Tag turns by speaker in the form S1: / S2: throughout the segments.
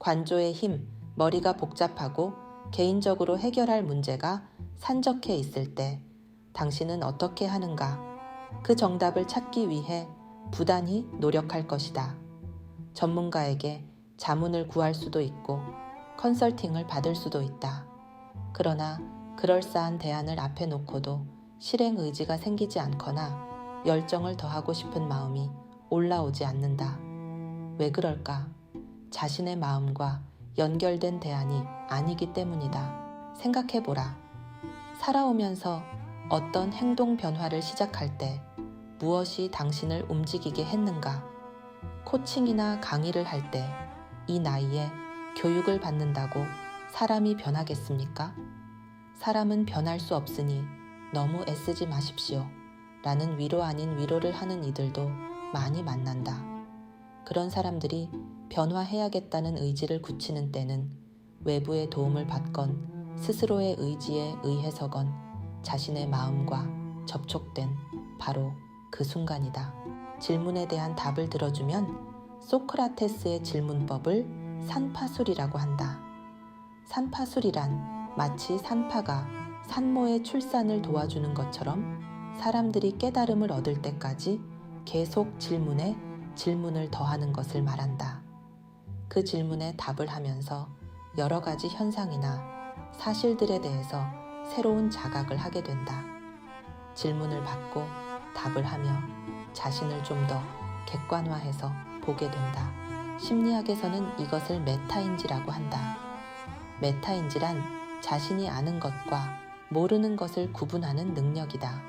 S1: 관조의 힘, 머리가 복잡하고 개인적으로 해결할 문제가 산적해 있을 때 당신은 어떻게 하는가? 그 정답을 찾기 위해 부단히 노력할 것이다. 전문가에게 자문을 구할 수도 있고 컨설팅을 받을 수도 있다. 그러나 그럴싸한 대안을 앞에 놓고도 실행 의지가 생기지 않거나 열정을 더하고 싶은 마음이 올라오지 않는다. 왜 그럴까? 자신의 마음과 연결된 대안이 아니기 때문이다. 생각해보라. 살아오면서 어떤 행동 변화를 시작할 때 무엇이 당신을 움직이게 했는가? 코칭이나 강의를 할 때 이 나이에 교육을 받는다고 사람이 변하겠습니까? 사람은 변할 수 없으니 너무 애쓰지 마십시오. 라는 위로 아닌 위로를 하는 이들도 많이 만난다. 그런 사람들이 변화해야겠다는 의지를 굳히는 때는 외부의 도움을 받건 스스로의 의지에 의해서건 자신의 마음과 접촉된 바로 그 순간이다. 질문에 대한 답을 들어주면 소크라테스의 질문법을 산파술이라고 한다. 산파술이란 마치 산파가 산모의 출산을 도와주는 것처럼 사람들이 깨달음을 얻을 때까지 계속 질문에 질문을 더하는 것을 말한다. 그 질문에 답을 하면서 여러 가지 현상이나 사실들에 대해서 새로운 자각을 하게 된다. 질문을 받고 답을 하며 자신을 좀 더 객관화해서 보게 된다. 심리학에서는 이것을 메타인지라고 한다. 메타인지란 자신이 아는 것과 모르는 것을 구분하는 능력이다.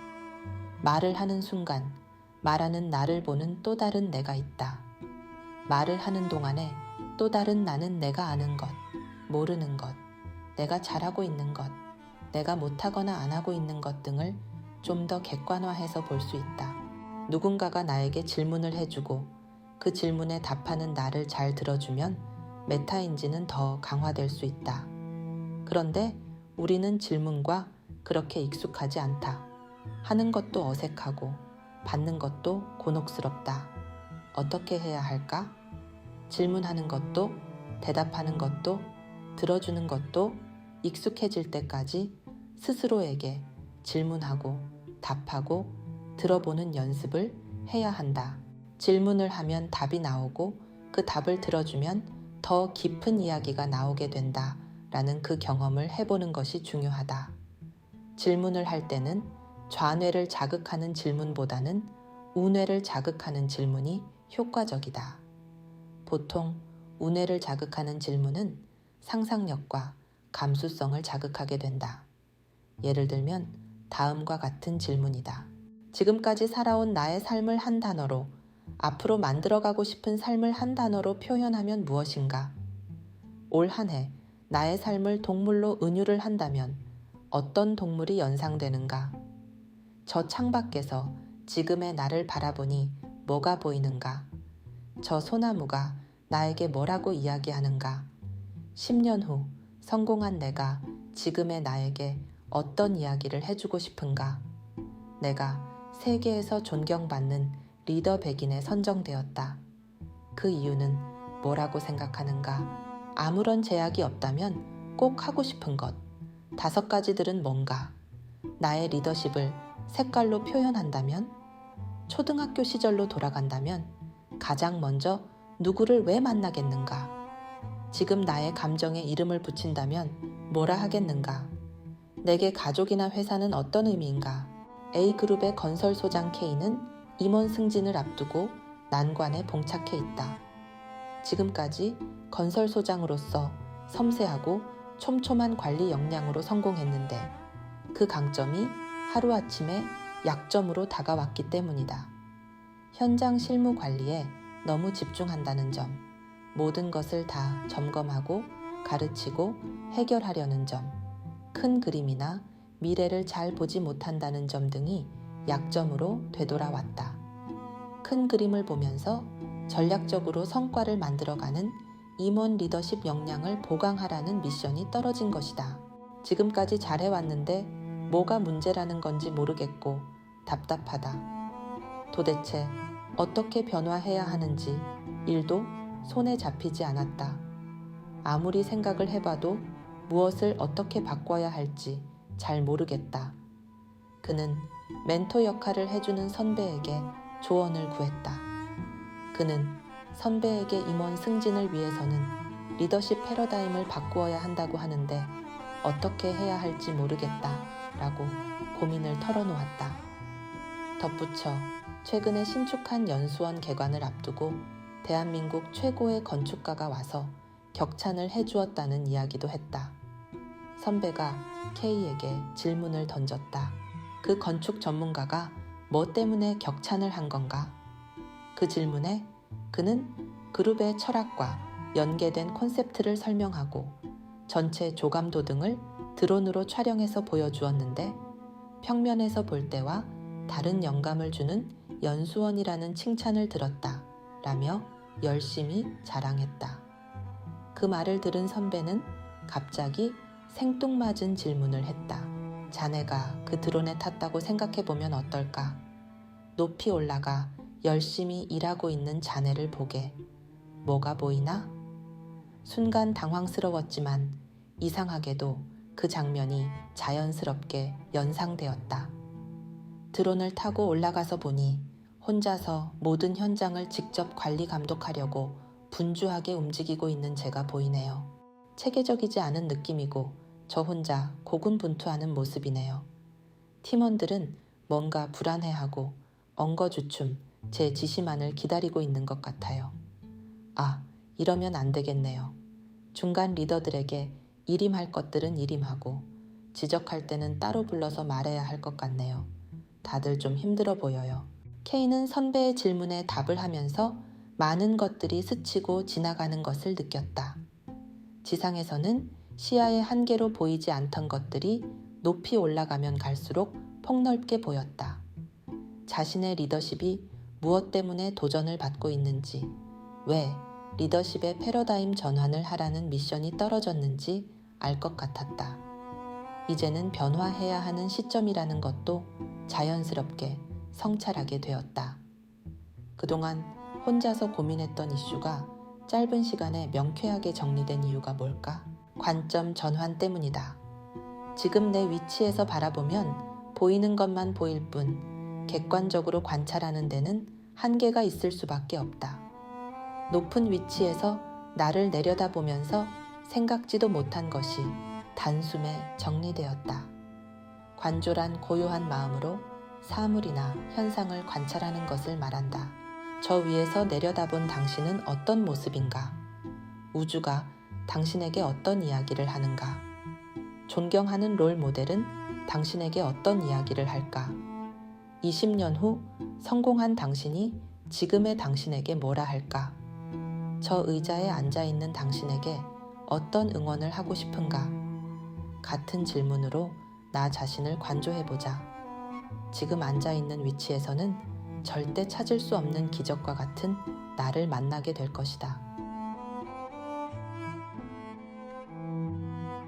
S1: 말을 하는 순간 말하는 나를 보는 또 다른 내가 있다. 말을 하는 동안에 또 다른 나는 내가 아는 것, 모르는 것, 내가 잘하고 있는 것, 내가 못하거나 안 하고 있는 것 등을 좀 더 객관화해서 볼 수 있다. 누군가가 나에게 질문을 해주고 그 질문에 답하는 나를 잘 들어주면 메타인지는 더 강화될 수 있다. 그런데 우리는 질문과 그렇게 익숙하지 않다. 하는 것도 어색하고 받는 것도 곤혹스럽다. 어떻게 해야 할까? 질문하는 것도 대답하는 것도 들어주는 것도 익숙해질 때까지 스스로에게 질문하고 답하고 들어보는 연습을 해야 한다. 질문을 하면 답이 나오고 그 답을 들어주면 더 깊은 이야기가 나오게 된다 라는 그 경험을 해보는 것이 중요하다. 질문을 할 때는 좌뇌를 자극하는 질문보다는 우뇌를 자극하는 질문이 효과적이다. 보통 우뇌를 자극하는 질문은 상상력과 감수성을 자극하게 된다. 예를 들면 다음과 같은 질문이다. 지금까지 살아온 나의 삶을 한 단어로, 앞으로 만들어가고 싶은 삶을 한 단어로 표현하면 무엇인가? 올 한 해 나의 삶을 동물로 은유를 한다면 어떤 동물이 연상되는가? 저 창밖에서 지금의 나를 바라보니 뭐가 보이는가? 저 소나무가 나에게 뭐라고 이야기하는가? 10년 후 성공한 내가 지금의 나에게 어떤 이야기를 해주고 싶은가? 내가 세계에서 존경받는 리더 100인에 선정되었다. 그 이유는 뭐라고 생각하는가? 아무런 제약이 없다면 꼭 하고 싶은 것, 5가지들은 뭔가? 나의 리더십을 색깔로 표현한다면? 초등학교 시절로 돌아간다면 가장 먼저 누구를 왜 만나겠는가? 지금 나의 감정에 이름을 붙인다면 뭐라 하겠는가? 내게 가족이나 회사는 어떤 의미인가? A그룹의 건설소장 K는 임원 승진을 앞두고 난관에 봉착해 있다. 지금까지 건설소장으로서 섬세하고 촘촘한 관리 역량으로 성공했는데 그 강점이 하루아침에 약점으로 다가왔기 때문이다. 현장 실무 관리에 너무 집중한다는 점, 모든 것을 다 점검하고 가르치고 해결하려는 점, 큰 그림이나 미래를 잘 보지 못한다는 점 등이 약점으로 되돌아왔다. 큰 그림을 보면서 전략적으로 성과를 만들어가는 임원 리더십 역량을 보강하라는 미션이 떨어진 것이다. 지금까지 잘해왔는데 뭐가 문제라는 건지 모르겠고 답답하다. 도대체 어떻게 변화해야 하는지 일도 손에 잡히지 않았다. 아무리 생각을 해봐도 무엇을 어떻게 바꿔야 할지 잘 모르겠다. 그는 멘토 역할을 해주는 선배에게 조언을 구했다. 그는 선배에게 임원 승진을 위해서는 리더십 패러다임을 바꾸어야 한다고 하는데 어떻게 해야 할지 모르겠다 라고 고민을 털어놓았다. 덧붙여 최근에 신축한 연수원 개관을 앞두고 대한민국 최고의 건축가가 와서 격찬을 해주었다는 이야기도 했다. 선배가 K에게 질문을 던졌다. 그 건축 전문가가 뭐 때문에 격찬을 한 건가? 그 질문에 그는 그룹의 철학과 연계된 콘셉트를 설명하고 전체 조감도 등을 드론으로 촬영해서 보여주었는데 평면에서 볼 때와 다른 영감을 주는 연수원이라는 칭찬을 들었다 라며 열심히 자랑했다. 그 말을 들은 선배는 갑자기 생뚱맞은 질문을 했다. 자네가 그 드론에 탔다고 생각해보면 어떨까? 높이 올라가 열심히 일하고 있는 자네를 보게 뭐가 보이나? 순간 당황스러웠지만 이상하게도 그 장면이 자연스럽게 연상되었다. 드론을 타고 올라가서 보니 혼자서 모든 현장을 직접 관리 감독하려고 분주하게 움직이고 있는 제가 보이네요. 체계적이지 않은 느낌이고 저 혼자 고군분투하는 모습이네요. 팀원들은 뭔가 불안해하고 엉거주춤 제 지시만을 기다리고 있는 것 같아요. 아, 이러면 안 되겠네요. 중간 리더들에게 일임할 것들은 일임하고 지적할 때는 따로 불러서 말해야 할 것 같네요. 다들 좀 힘들어 보여요. K는 선배의 질문에 답을 하면서 많은 것들이 스치고 지나가는 것을 느꼈다. 지상에서는 시야의 한계로 보이지 않던 것들이 높이 올라가면 갈수록 폭넓게 보였다. 자신의 리더십이 무엇 때문에 도전을 받고 있는지, 왜 리더십의 패러다임 전환을 하라는 미션이 떨어졌는지 알 것 같았다. 이제는 변화해야 하는 시점이라는 것도 자연스럽게 성찰하게 되었다. 그동안 혼자서 고민했던 이슈가 짧은 시간에 명쾌하게 정리된 이유가 뭘까? 관점 전환 때문이다. 지금 내 위치에서 바라보면 보이는 것만 보일 뿐 객관적으로 관찰하는 데는 한계가 있을 수밖에 없다. 높은 위치에서 나를 내려다보면서 생각지도 못한 것이 단숨에 정리되었다. 관졸한 고요한 마음으로 사물이나 현상을 관찰하는 것을 말한다. 저 위에서 내려다본 당신은 어떤 모습인가? 우주가 당신에게 어떤 이야기를 하는가? 존경하는 롤 모델은 당신에게 어떤 이야기를 할까? 20년 후 성공한 당신이 지금의 당신에게 뭐라 할까? 저 의자에 앉아있는 당신에게 어떤 응원을 하고 싶은가? 같은 질문으로 나 자신을 관조해보자. 지금 앉아있는 위치에서는 절대 찾을 수 없는 기적과 같은 나를 만나게 될 것이다.